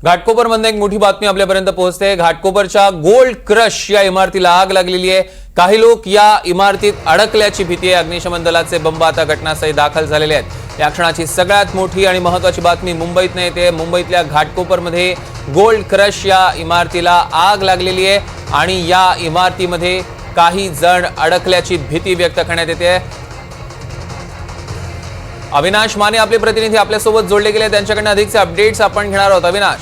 घाटकोपरमध्ये एक मोठी बातमी आपल्यापर्यंत पोहोचते। घाटकोपरच्या गोल्ड क्रश या इमारतीला आग लागलेली आहे। काही लोक या इमारतीत अडकल्याची भीती आहे। अग्निशमन दलाचे बंब आता घटनास्थळी दाखल झालेले आहेत। या क्षणाची सगळ्यात मोठी आणि महत्त्वाची बातमी मुंबईतून येते। मुंबईतल्या घाटकोपरमध्ये गोल्ड क्रश या इमारतीला आग लागलेली आहे आणि या इमारतीमध्ये काही जण अडकल्याची भीती व्यक्त करण्यात येते। अविनाश माने आपले प्रतिनिधी आपल्यासोबत जोडले गेले, त्यांच्याकडून अधिकचे अपडेट्स आपण घेणार आहोत। अविनाश,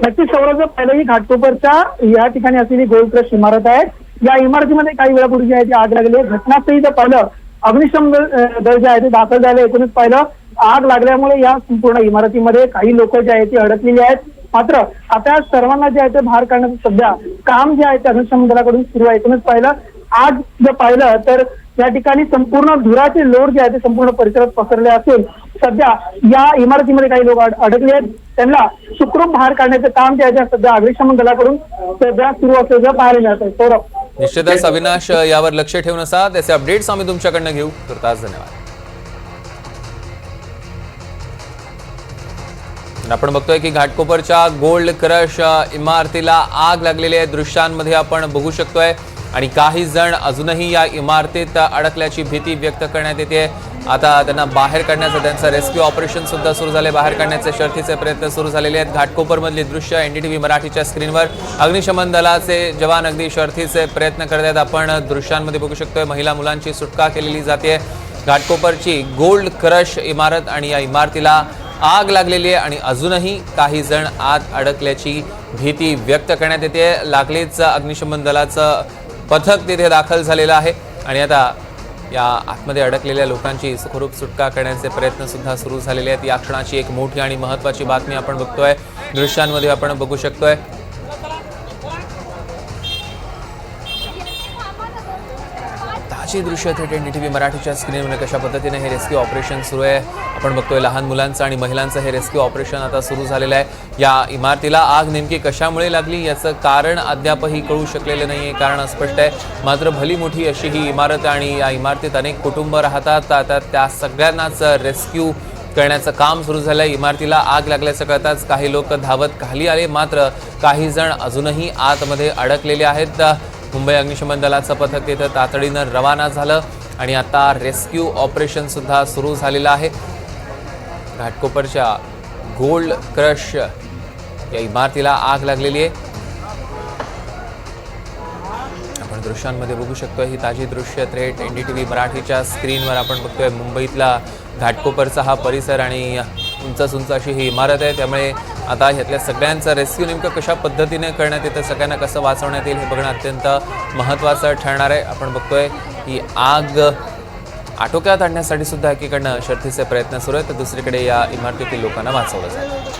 नक्कीच सौरभ, पहिलेही घाटकोपरच्या या ठिकाणी असलेली गोल्ड क्रश इमारत आहे। या इमारतीमध्ये काही वेळापूर्वी आहे ती आग लागली आहे। घटनास्थळी जर पाहिलं अग्निशमन दल जे आहे ते दाखल झाले। एकूणच पाहिलं आग लागल्यामुळे या संपूर्ण इमारतीमध्ये काही लोक जे आहेत ते अडकलेली आहेत। मात्र आता सर्वांना जे आहे ते बाहेर काढण्याचं सध्या काम जे आहे ते अग्निशमन दलाकडून सुरू आहे। एकूणच पाहिलं आज जर पाहिलं तर या ठिकाणी संपूर्ण धुराचे लोड जे आहे ते संपूर्ण परिसरात पसरले असून सध्या या इमारतीमध्ये काही लोक अडकले आहेत। त्यांना सुखरूप बाहेर काढण्याचं काम जे आहे ते सध्या अग्निशमन दलाकडून सध्या सुरू असल्याचं पाहायला मिळत आहे। सौरभ, निश्चितच अविनाश, यावर लक्ष ठेवून असा त्याचे अपडेट्स आम्ही तुमच्याकडनं घेऊ। तुर्तास धन्यवाद। आपण बघतोय की घाटकोपरच्या गोल्ड क्रश इमारतीला आग लागलेली आहे। दृश्यांमध्ये आपण बघू शकतोय आणि काही जण अजूनही या इमारतीत अडकल्याची भीती व्यक्त करण्यात येते। आता त्यांना बाहेर काढण्याचं त्यांचं रेस्क्यू ऑपरेशन सुद्धा सुरू झाले। बाहेर काढण्याचे शर्थीचे प्रयत्न सुरू झालेले आहेत। घाटकोपरमधली दृश्य एनडीटीव्ही मराठीच्या स्क्रीनवर अग्निशमन दलाचे जवान अगदी शर्थीचे प्रयत्न करत आहेत। आपण दृश्यांमध्ये बघू शकतोय महिला मुलांची सुटका केलेली जाते। घाटकोपरची गोल्ड क्रश इमारत आणि या इमारतीला आग लागलेली आहे आणि अजूनही काही जण आत अडकल्याची भीती व्यक्त करण्यात येते। लागलीच अग्निशमन दलाचं पथक तिथे दाखल झालेलं आहे आणि आता या आतमध्ये अडकलेल्या लोकांची सुखरूप सुटका करण्याचे प्रयत्न सुद्धा सुरू झालेले आहेत। या क्षणाची एक मोठी आणि महत्त्वाची बातमी आपण बघतोय, दृश्यांमध्ये आपण बघू शकतोय। ताजी दृश्य थेट एनडीटीव्ही मराठीच्या स्क्रीनवर कशा पद्धतीने हे रेस्क्यू ऑपरेशन सुरू आहे आपण बघतोय। लहान मुलांचं आणि महिलांचं हे रेस्क्यू ऑपरेशन आता सुरू झालेलं आहे। या इमारतीला आग नेमकी कशामुळे लागली याचं कारण अद्यापही कळू शकलेलं नाहीये, कारण अस्पष्ट आहे। मात्र भली मोठी अशी ही इमारत आणि या इमारतीत अनेक कुटुंब राहतात। आता त्या सगळ्यांनाच रेस्क्यू करण्याचं काम सुरू झालंय। इमारतीला आग लागल्याचं कळताच काही लोक धावत खाली आले, मात्र काही जण अजूनही आतमध्ये अडकलेले आहेत। मुंबई अग्निशमन दलाचं पथक तिथं तातडीनं रवाना झालं आणि आता रेस्क्यू ऑपरेशन सुद्धा सुरू झालेलं आहे। घाटकोपरच्या गोल्ड क्रश या इमारतीला आग लागलेली आहे। आपण दृश्यांमध्ये बघू शकतोय ही ताजी दृश्य थेट एनडीटीव्ही मराठीच्या स्क्रीनवर आपण बघतोय। मुंबईतला घाटकोपरचा हा परिसर आणि उंच अशी ही इमारत आहे, त्यामुळे आता ह्यातल्या सगळ्यांचं रेस्क्यू नेमकं कशा पद्धतीने करण्यात येतं, सगळ्यांना कसं वाचवण्यात येईल हे बघणं अत्यंत महत्त्वाचं ठरणार आहे। आपण बघतोय ही आग आटोक्यात आणण्यासाठी सुद्धा एकीकडनं शर्थीचे प्रयत्न सुरू आहेत, तर दुसरीकडे या इमारतीतील लोकांना वाचवलं जातं।